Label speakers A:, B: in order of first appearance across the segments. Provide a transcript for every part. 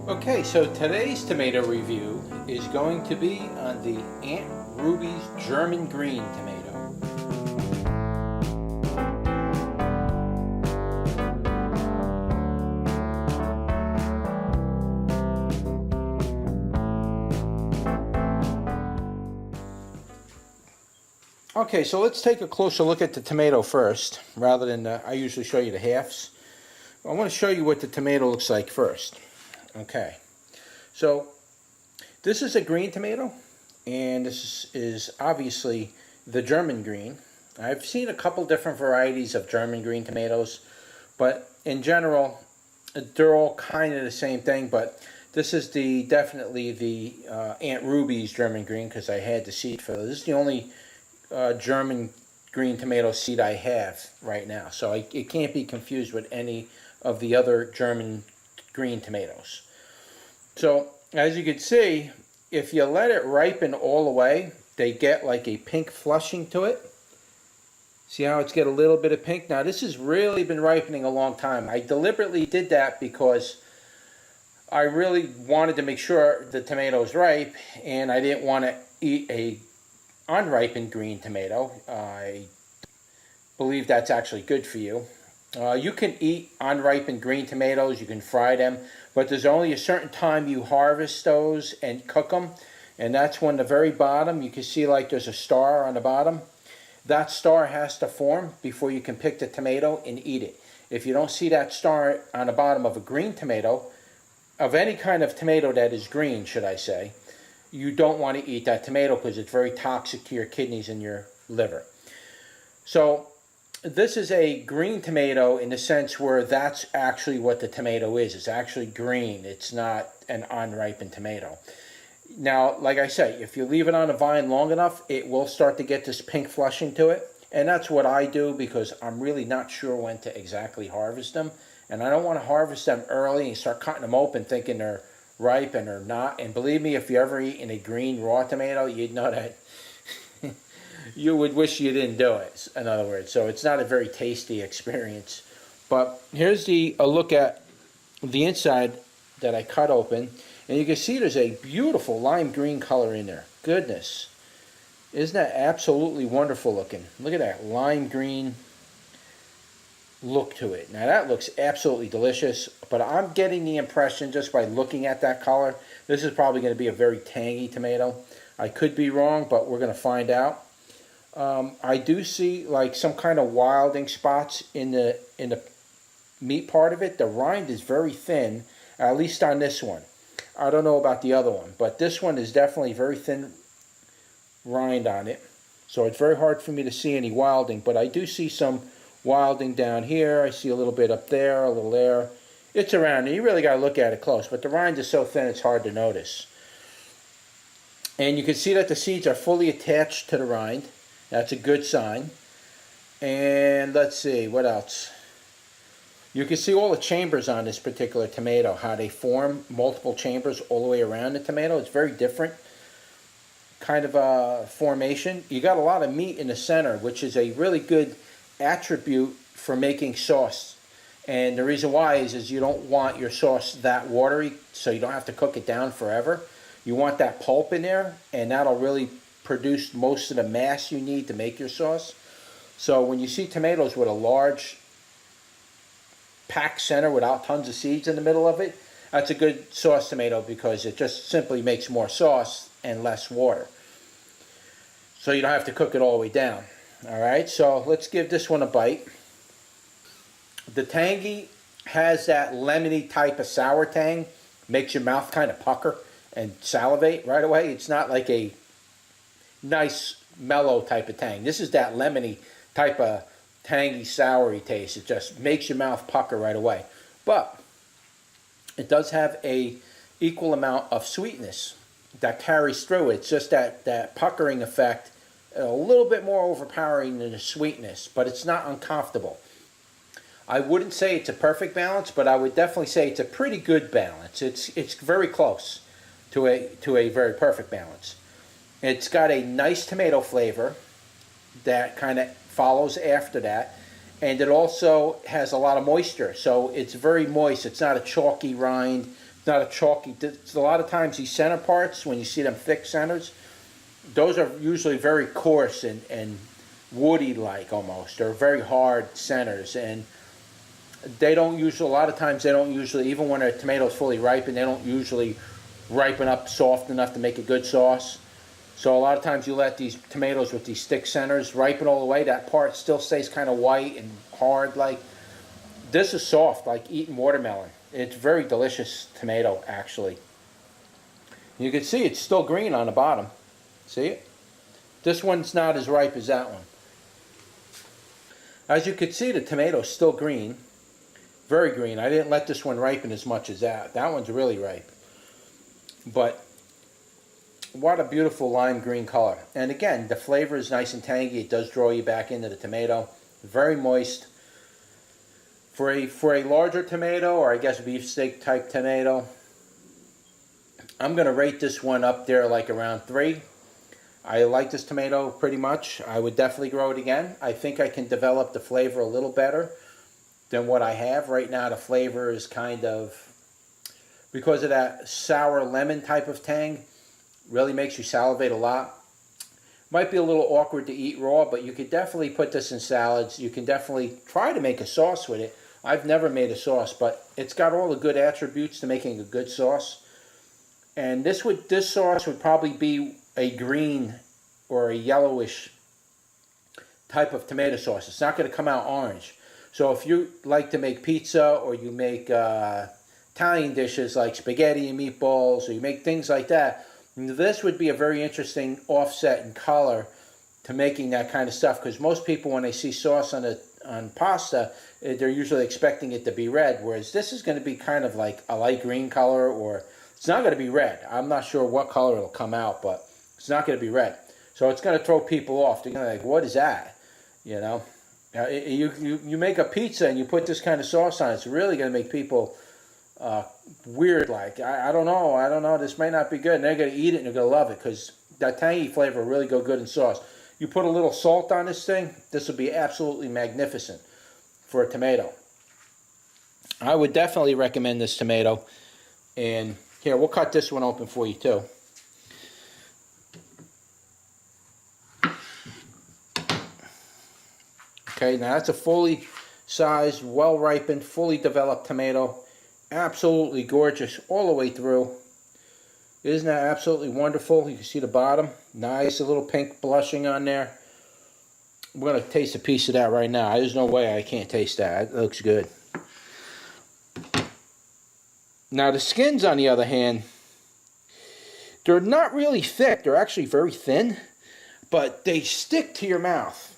A: Okay, so today's tomato review is going to be on the Aunt Ruby's German Green tomato. Okay, so let's take a closer look at the tomato first, rather than I usually show you the halves. I want to show you what the tomato looks like first. Okay, so this is a green tomato, and this is obviously the German green. I've seen a couple different varieties of German green tomatoes, but in general, they're all kind of the same thing. But this is definitely the Aunt Ruby's German green, because I had the seed for this. This is the only German green tomato seed I have right now, so it can't be confused with any of the other German green tomatoes. So as you can see, if you let it ripen all the way, they get like a pink flushing to it. See how it's got a little bit of pink? Now this has really been ripening a long time. I deliberately did that because I really wanted to make sure the tomato is ripe, and I didn't want to eat a unripened green tomato. I believe that's actually good for you. You can eat unripened green tomatoes, you can fry them, but there's only a certain time you harvest those and cook them, and that's when the very bottom, you can see like there's a star on the bottom. That star has to form before you can pick the tomato and eat it. If you don't see that star on the bottom of a green tomato, of any kind of tomato that is green, should I say, you don't want to eat that tomato because it's very toxic to your kidneys and your liver. So this is a green tomato in the sense where that's actually what the tomato is. It's actually green. It's not an unripened tomato. Now, like I say, if you leave it on a vine long enough, it will start to get this pink flushing to it. And that's what I do because I'm really not sure when to exactly harvest them. And I don't want to harvest them early and start cutting them open thinking they're ripe and they're not. And believe me, if you ever eaten a green raw tomato, you'd know that you would wish you didn't do it, in other words. So it's not a very tasty experience. But here's a look at the inside that I cut open. And you can see there's a beautiful lime green color in there. Goodness. Isn't that absolutely wonderful looking? Look at that lime green look to it. Now that looks absolutely delicious, but I'm getting the impression just by looking at that color, this is probably going to be a very tangy tomato. I could be wrong, but we're going to find out. I do see like some kind of wilding spots in the meat part of it. The rind is very thin, at least on this one. I don't know about the other one, but this one is definitely very thin rind on it. So it's very hard for me to see any wilding, but I do see some wilding down here. I see a little bit up there, a little there. It's around there. You really got to look at it close, but the rind is so thin it's hard to notice. And you can see that the seeds are fully attached to the rind. That's a good sign. And let's see, what else? You can see all the chambers on this particular tomato, how they form multiple chambers all the way around the tomato. It's very different kind of a formation. You got a lot of meat in the center, which is a really good attribute for making sauce. And the reason why is you don't want your sauce that watery, so you don't have to cook it down forever. You want that pulp in there, and that'll really produce most of the mass you need to make your sauce. So when you see tomatoes with a large packed center without tons of seeds in the middle of it, that's a good sauce tomato because it just simply makes more sauce and less water. So you don't have to cook it all the way down. All right, so let's give this one a bite. The tangy has that lemony type of sour tang, makes your mouth kind of pucker and salivate right away. It's not like a nice mellow type of tang. This is that lemony type of tangy soury taste. It just makes your mouth pucker right away. But it does have a equal amount of sweetness that carries through. It's just that puckering effect, a little bit more overpowering than the sweetness, but it's not uncomfortable. I wouldn't say it's a perfect balance, but I would definitely say it's a pretty good balance. It's very close to a very perfect balance. It's got a nice tomato flavor that kind of follows after that, and it also has a lot of moisture, so it's very moist. It's not a chalky rind not a chalky. A lot of times these center parts, when you see them thick centers, those are usually very coarse and woody-like almost. They're very hard centers, and they don't usually, a lot of times they don't usually, even when a tomato's fully ripened, they don't usually ripen up soft enough to make a good sauce. So a lot of times you let these tomatoes with these thick centers ripen all the way, that part still stays kind of white and hard like. This is soft, like eating watermelon. It's very delicious tomato, actually. You can see it's still green on the bottom. See it? This one's not as ripe as that one. As you can see, the tomato's still green. Very green. I didn't let this one ripen as much as that. That one's really ripe. But what a beautiful lime green color. And again, the flavor is nice and tangy. It does draw you back into the tomato. Very moist. For a larger tomato, or I guess beefsteak type tomato, I'm going to rate this one up there like around 3. I like this tomato pretty much. I would definitely grow it again. I think I can develop the flavor a little better than what I have. Right now the flavor is kind of, because of that sour lemon type of tang, really makes you salivate a lot. Might be a little awkward to eat raw, but you could definitely put this in salads. You can definitely try to make a sauce with it. I've never made a sauce, but it's got all the good attributes to making a good sauce. And this sauce would probably be a green or a yellowish type of tomato sauce. It's not going to come out orange. So if you like to make pizza, or you make Italian dishes like spaghetti and meatballs, or you make things like that, this would be a very interesting offset in color to making that kind of stuff. Because most people, when they see sauce on pasta, they're usually expecting it to be red, whereas this is going to be kind of like a light green color, or it's not going to be red. I'm not sure what color it'll come out, but it's not going to be red. So it's going to throw people off. They're going to be like, what is that? You know, you make a pizza and you put this kind of sauce on it, it's really going to make people weird. Like, I don't know, this may not be good. And they're going to eat it and they're going to love it, because that tangy flavor will really go good in sauce. You put a little salt on this thing, this will be absolutely magnificent for a tomato. I would definitely recommend this tomato. And here, we'll cut this one open for you too. Okay, now that's a fully sized, well-ripened, fully developed tomato. Absolutely gorgeous all the way through. Isn't that absolutely wonderful? You can see the bottom. Nice, a little pink blushing on there. We're going to taste a piece of that right now. There's no way I can't taste that. It looks good. Now the skins, on the other hand, they're not really thick. They're actually very thin, but they stick to your mouth.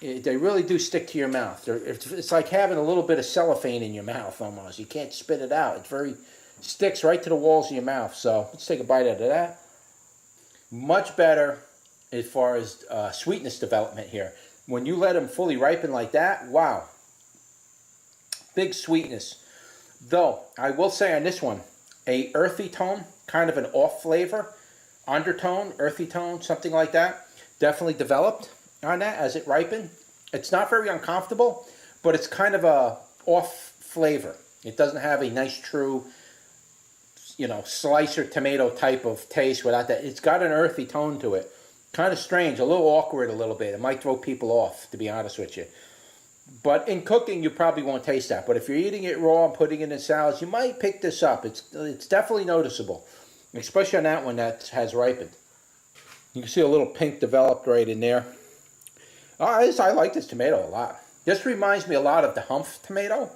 A: They really do stick to your mouth. It's like having a little bit of cellophane in your mouth almost. You can't spit it out. It sticks right to the walls of your mouth. So let's take a bite out of that. Much better as far as sweetness development here. When you let them fully ripen like that, wow. Big sweetness. Though, I will say on this one, a earthy tone, kind of an off flavor, undertone, earthy tone, something like that, definitely developed on that as it ripened. It's not very uncomfortable, but it's kind of a off flavor. It doesn't have a nice true, slicer tomato type of taste without that. It's got an earthy tone to it. Kind of strange, a little awkward a little bit. It might throw people off, to be honest with you. But in cooking, you probably won't taste that. But if you're eating it raw and putting it in salads, you might pick this up. It's definitely noticeable, especially on that one that has ripened. You can see a little pink developed right in there. I like this tomato a lot. This reminds me a lot of the Humph tomato.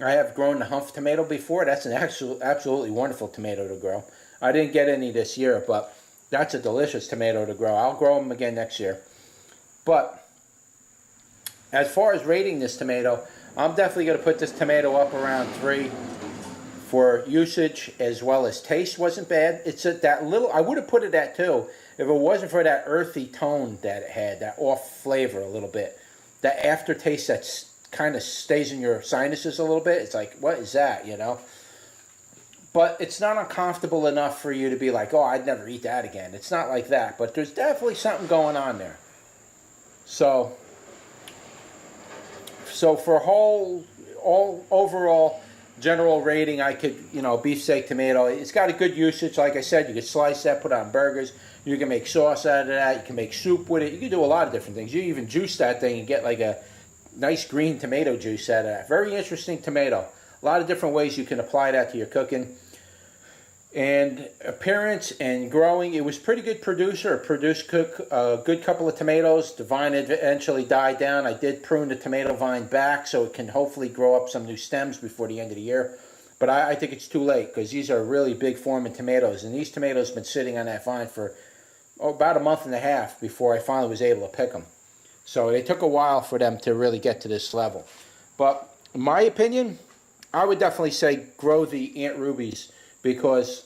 A: I have grown the Humph tomato before. That's an absolutely wonderful tomato to grow. I didn't get any this year, but that's a delicious tomato to grow. I'll grow them again next year. But as far as rating this tomato, I'm definitely going to put this tomato up around 3 for usage as well as taste. Wasn't bad. It's that little, I would have put it at 2 if it wasn't for that earthy tone that it had, that off flavor a little bit. That aftertaste that kind of stays in your sinuses a little bit. It's like, what is that, But it's not uncomfortable enough for you to be like, oh, I'd never eat that again. It's not like that, but there's definitely something going on there. So for overall, general rating, I could, beefsteak tomato, it's got a good usage. Like I said, you could slice that, put it on burgers. You can make sauce out of that. You can make soup with it. You can do a lot of different things. You even juice that thing and get like a nice green tomato juice out of that. Very interesting tomato. A lot of different ways you can apply that to your cooking. And appearance and growing, it was pretty good producer. It produced a good couple of tomatoes. The vine eventually died down. I did prune the tomato vine back so it can hopefully grow up some new stems before the end of the year. But I think it's too late because these are really big forming tomatoes. And these tomatoes have been sitting on that vine for about a month and a half before I finally was able to pick them. So it took a while for them to really get to this level. But in my opinion, I would definitely say grow the Aunt Ruby's, because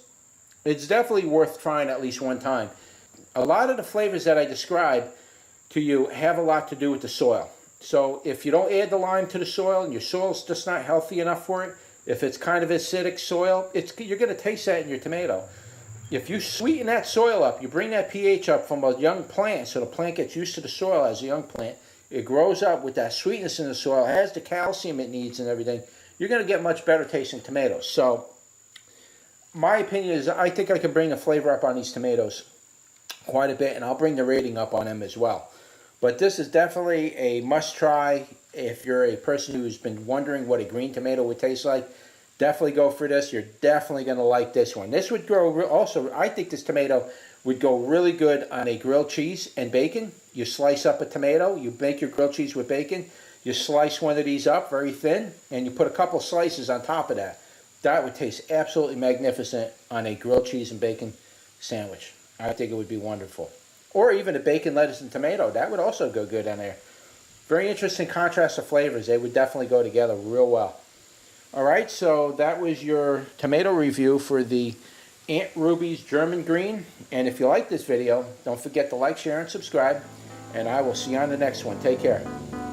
A: it's definitely worth trying at least one time. A lot of the flavors that I described to you have a lot to do with the soil. So if you don't add the lime to the soil and your soil's just not healthy enough for it, if it's kind of acidic soil, you're going to taste that in your tomato. If you sweeten that soil up, you bring that pH up from a young plant, so the plant gets used to the soil as a young plant, it grows up with that sweetness in the soil, has the calcium it needs and everything, you're going to get much better tasting tomatoes. So my opinion is I think I can bring the flavor up on these tomatoes quite a bit, and I'll bring the rating up on them as well. But this is definitely a must-try if you're a person who's been wondering what a green tomato would taste like. Definitely go for this. You're definitely going to like this one. This would grow also, I think this tomato would go really good on a grilled cheese and bacon. You slice up a tomato, you make your grilled cheese with bacon, you slice one of these up very thin, and you put a couple slices on top of that. That would taste absolutely magnificent on a grilled cheese and bacon sandwich. I think it would be wonderful. Or even a bacon, lettuce, and tomato. That would also go good on there. Very interesting contrast of flavors. They would definitely go together real well. Alright, so that was your tomato review for the Aunt Ruby's German Green. And if you like this video, don't forget to like, share, and subscribe. And I will see you on the next one. Take care.